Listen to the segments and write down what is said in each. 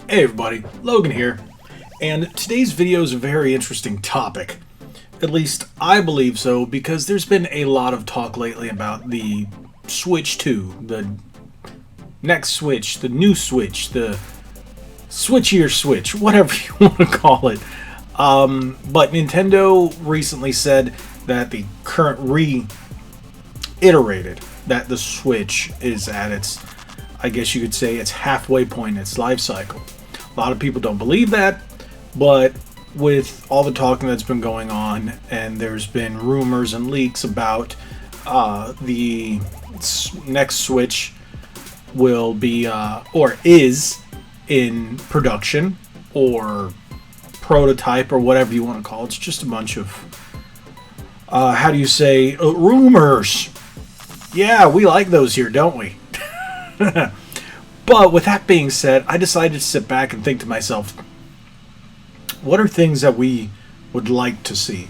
Hey everybody, Logan here, and today's video is a very interesting topic. At least I believe so, because there's been a lot of talk lately about the Switch 2, the next Switch, the new Switch, the switchier Switch, whatever you want to call it. But Nintendo recently said that the current reiterated that the Switch is at its, I guess you could say, its halfway point in its life cycle. A lot of people don't believe that, but with all the talking that's been going on, and there's been rumors and leaks about the next Switch will be, or is in production, or prototype, or whatever you want to call it. It's just a bunch of, how do you say, rumors. Yeah, we like those here, don't we? But with that being said, I decided to sit back and think to myself, what are things that we would like to see?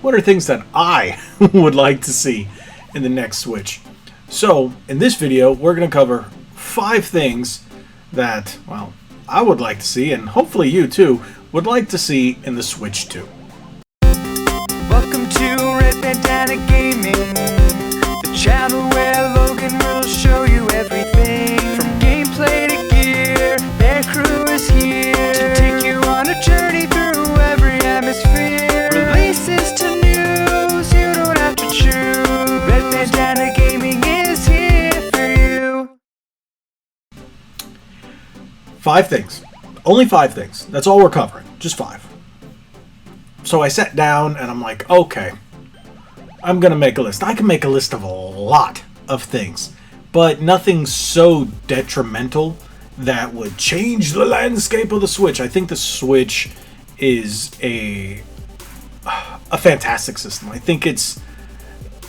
What are things that I would like to see in the next Switch? So, in this video, we're going to cover 5 things that, well, I would like to see, and hopefully you too, would like to see in the Switch 2. Welcome to Red Bandana Gaming, the channel where Logan will show you everything. From gameplay to gear, their crew is here to take you on a journey through every atmosphere. Releases to news, you don't have to choose. Red Bandana Gaming is here for you. 5 things. Only 5 things. That's all we're covering. Just 5. So I sat down and I'm like, okay, I'm going to make a list. I can make a list of a lot of things, but nothing so detrimental that would change the landscape of the Switch. I think the Switch is a fantastic system. I think it's,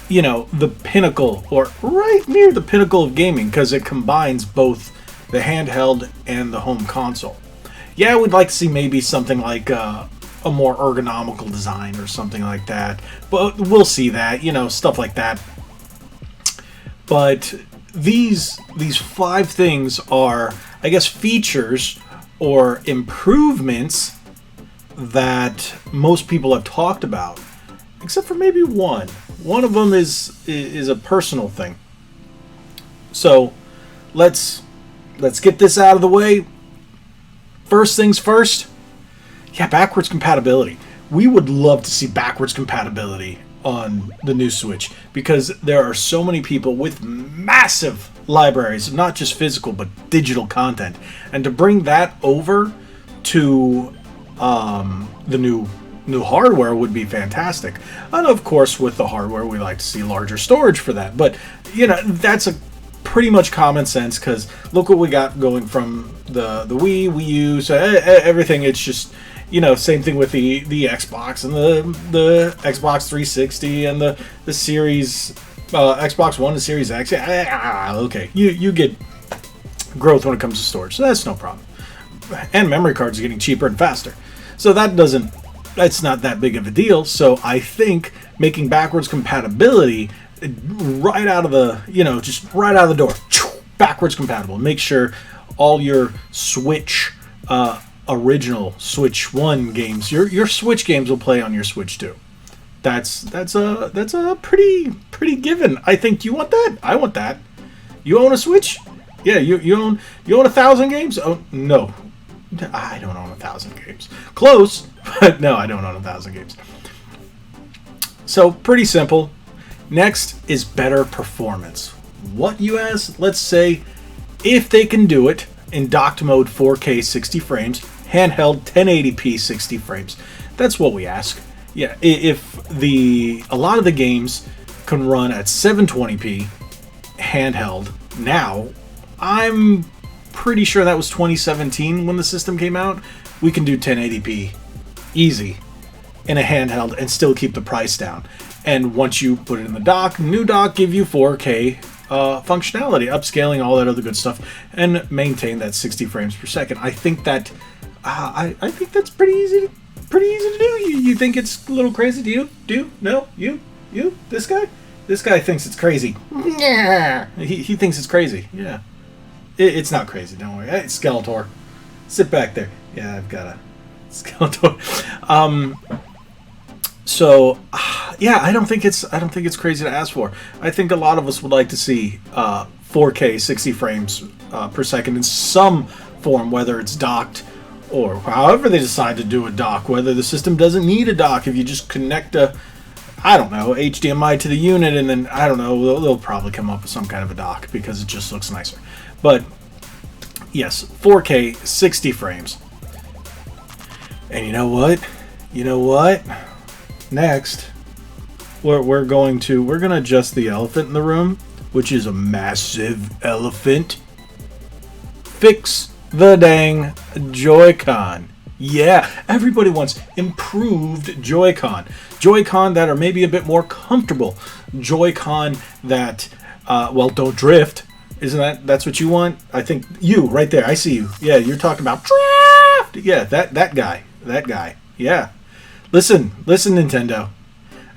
you know, the pinnacle, or right near the pinnacle of gaming, because it combines both the handheld and the home console. Yeah, we'd like to see maybe something like a more ergonomical design or something like that, but we'll see that, you know, stuff like that. But these 5 things are, I guess, features or improvements that most people have talked about, except for maybe one. One of them is a personal thing. So let's get this out of the way. First things first. Yeah, backwards compatibility. We would love to see backwards compatibility on the new Switch, because there are so many people with massive libraries, not just physical but digital content, and to bring that over to the new hardware would be fantastic. And of course, with the hardware, we like to see larger storage for that. But you know, that's a pretty much common sense, because look what we got going from the Wii, Wii U, so everything. It's just, you know, same thing with the Xbox and the Xbox 360 and the Series Xbox One and Series X. Okay, you get growth when it comes to storage, so that's no problem. And memory cards are getting cheaper and faster, so that's not that big of a deal. So I think making backwards compatibility right out of the, you know, just right out of the door, backwards compatible. Make sure all your Switch original Switch 1 games, your Switch games will play on your Switch 2. That's a pretty given. I think. You want that? I want that. You own a Switch? Yeah, you own 1,000 games? Oh no, I don't own 1,000 games. Close, but no, I don't own 1,000 games. So pretty simple. Next is better performance. What, you ask? Let's say if they can do it in docked mode 4K 60 frames, handheld 1080p 60 frames. That's what we ask. Yeah, if a lot of the games can run at 720p handheld now, I'm pretty sure that was 2017 when the system came out. We can do 1080p easy in a handheld and still keep the price down. And once you put it in the dock, new dock give you 4K functionality, upscaling, all that other good stuff, and maintain that 60 frames per second. I think that I think that's pretty easy to do. You think it's a little crazy? Do you? No? You? This guy? This guy thinks it's crazy. Yeah. He thinks it's crazy. Yeah. It's not crazy, don't worry. It's Skeletor. Sit back there. Yeah, I've got a skeleton. So, yeah, I don't think it's crazy to ask for. I think a lot of us would like to see 4K 60 frames per second in some form, whether it's docked or however they decide to do a dock. Whether the system doesn't need a dock, if you just connect a, I don't know, HDMI to the unit, and then I don't know, they'll probably come up with some kind of a dock because it just looks nicer. But yes, 4K 60 frames. And you know what? Next, we're gonna adjust the elephant in the room, which is a massive elephant. Fix the dang Joy-Con. Yeah, everybody wants improved Joy-Con. Joy-Con that are maybe a bit more comfortable. Joy-Con that, don't drift. Isn't that's what you want? I think you, right there, I see you. Yeah, you're talking about drift. Yeah, that guy. Yeah. Listen, Nintendo.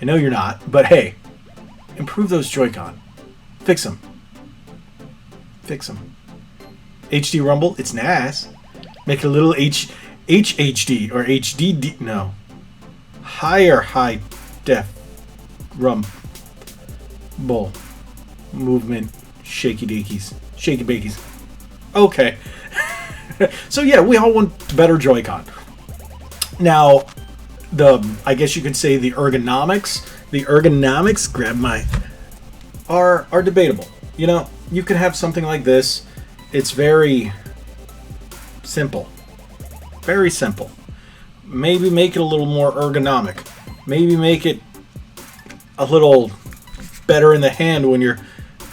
I know you're not, but hey, improve those Joy-Con. Fix them. HD Rumble, it's nice. Make it a little HHD or HDD. No. High def rumble movement. Shaky bakies. Okay. So yeah, we all want better Joy-Con. Now, I guess you could say the ergonomics, are debatable. You know, you could have something like this. It's very simple. Very simple. Maybe make it a little more ergonomic. Maybe make it a little better in the hand when you're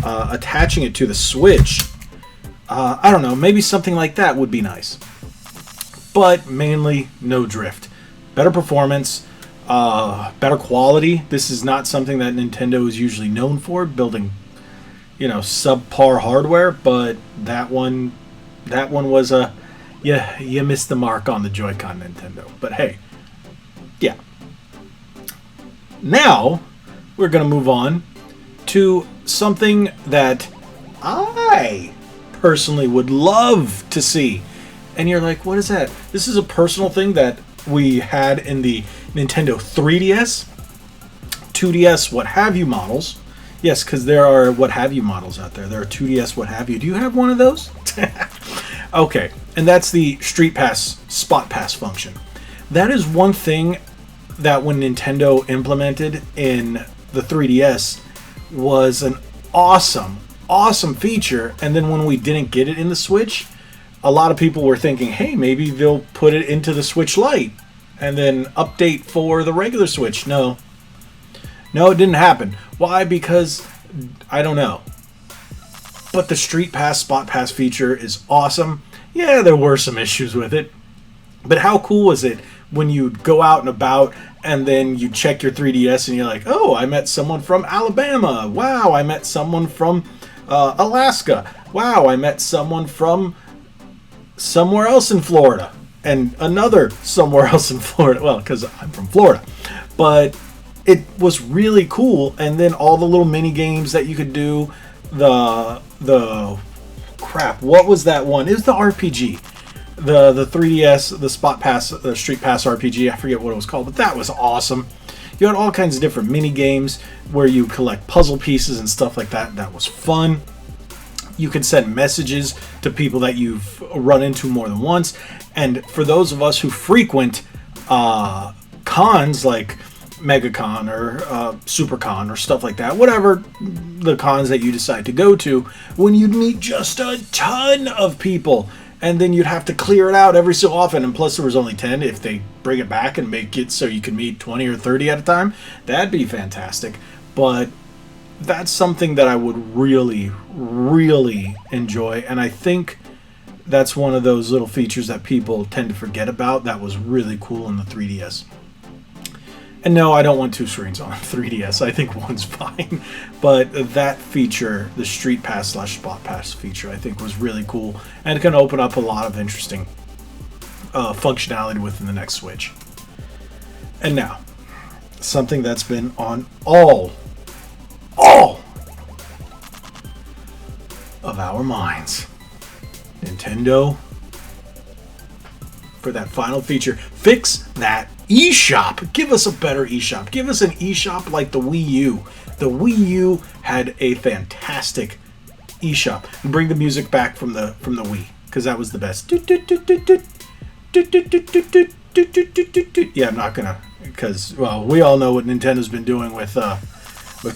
attaching it to the Switch. I don't know. Maybe something like that would be nice. But mainly, no drift. Better performance, better quality. This is not something that Nintendo is usually known for, building, subpar hardware. But that one was you missed the mark on the Joy-Con, Nintendo. But hey, yeah. Now we're gonna move on to something that I personally would love to see. And you're like, what is that? This is a personal thing that we had in the Nintendo 3DS, 2DS, what have you models. Yes, because there are what have you models out there. There are 2DS what have you. Do you have one of those? Okay, and that's the Street Pass Spot Pass function. That is one thing that when Nintendo implemented in the 3DS was an awesome feature. And then when we didn't get it in the Switch, a lot of people were thinking, hey, maybe they'll put it into the Switch Lite and then update for the regular Switch. No, it didn't happen. Why? Because I don't know. But the Street Pass Spot Pass feature is awesome. Yeah, there were some issues with it. But how cool was it when you go out and about and then you check your 3DS and you're like, oh, I met someone from Alabama. Wow, I met someone from Alaska. Wow, I met someone from somewhere else in Florida. And another somewhere else in Florida. Well, because I'm from Florida. But it was really cool. And then all the little mini games that you could do. The crap, what was that one? It was the RPG. The 3DS, the Spot Pass, the Street Pass RPG. I forget what it was called, but that was awesome. You had all kinds of different mini games where you collect puzzle pieces and stuff like that. That was fun. You could send messages to people that you've run into more than once. And for those of us who frequent cons like MegaCon or SuperCon or stuff like that, whatever the cons that you decide to go to, when you'd meet just a ton of people, and then you'd have to clear it out every so often, and plus there was only 10. If they bring it back and make it so you can meet 20 or 30 at a time, that'd be fantastic. But that's something that I would really enjoy, and I think that's one of those little features that people tend to forget about that was really cool in the 3DS. And no, I don't want two screens on 3DS. I think one's fine. But that feature, the Street Pass / Spot Pass feature, I think was really cool. And it can open up a lot of interesting functionality within the next Switch. And now, something that's been on all of our minds. Nintendo for that final feature. Fix that eShop. Give us a better eShop. Give us an eShop like the Wii U. The Wii U had a fantastic eShop. And bring the music back from the Wii, because that was the best. Yeah, I'm not gonna, because, well, we all know what Nintendo's been doing with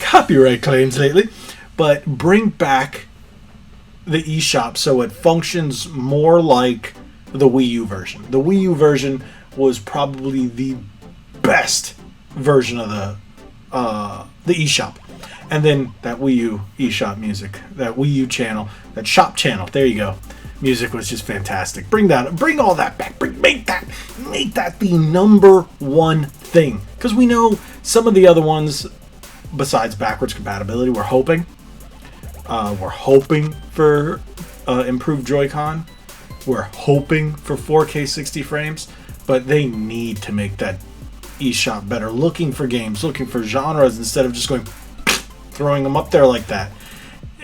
copyright claims lately. But bring back the eShop so it functions more like the Wii U version. The Wii U version was probably the best version of the eShop. And then that Wii U eShop music, that Wii U channel, that shop channel, there you go. Music was just fantastic. Bring all that back. Make that the number one thing. Because we know some of the other ones, besides backwards compatibility, we're hoping for improved Joy-Con. We're hoping for 4K 60 frames, but they need to make that eShop better. Looking for games, looking for genres instead of just throwing them up there like that.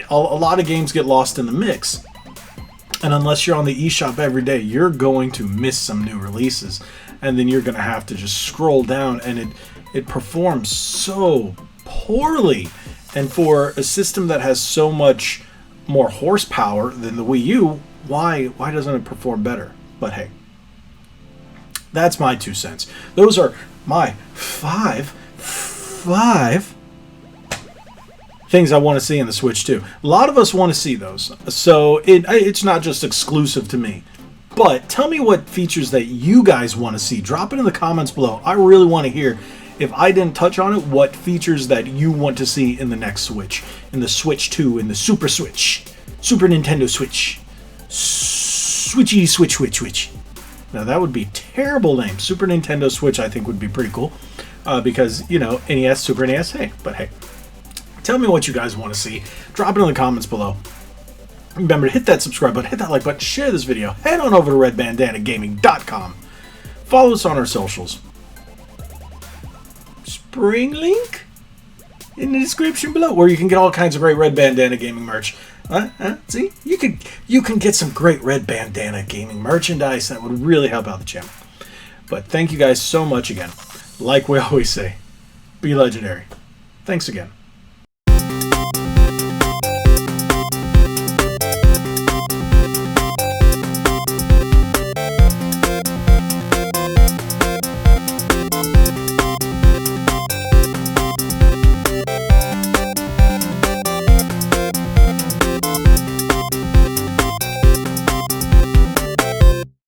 A lot of games get lost in the mix. And unless you're on the eShop every day, you're going to miss some new releases. And then you're going to have to just scroll down, and it performs so poorly. And for a system that has so much more horsepower than the Wii U, why doesn't it perform better? But hey, that's my 2 cents. Those are my five things I want to see in the Switch 2. A lot of us want to see those, so it's not just exclusive to me. But tell me what features that you guys want to see. Drop it in the comments below. I really want to hear, if I didn't touch on it, what features that you want to see in the next Switch. In the Switch 2, in the Super Switch, Super Nintendo Switch, Switchy Switch. Now that would be a terrible name. Super Nintendo Switch I think would be pretty cool. Because, you know, NES, Super NES, hey. Tell me what you guys want to see. Drop it in the comments below. Remember to hit that subscribe button, hit that like button, share this video. Head on over to redbandanagaming.com. Follow us on our socials. Spring link in the description below, where you can get all kinds of great Red Bandana Gaming merch. See? You can get some great Red Bandana Gaming merchandise that would really help out the channel. But thank you guys so much again. Like we always say, be legendary. Thanks again.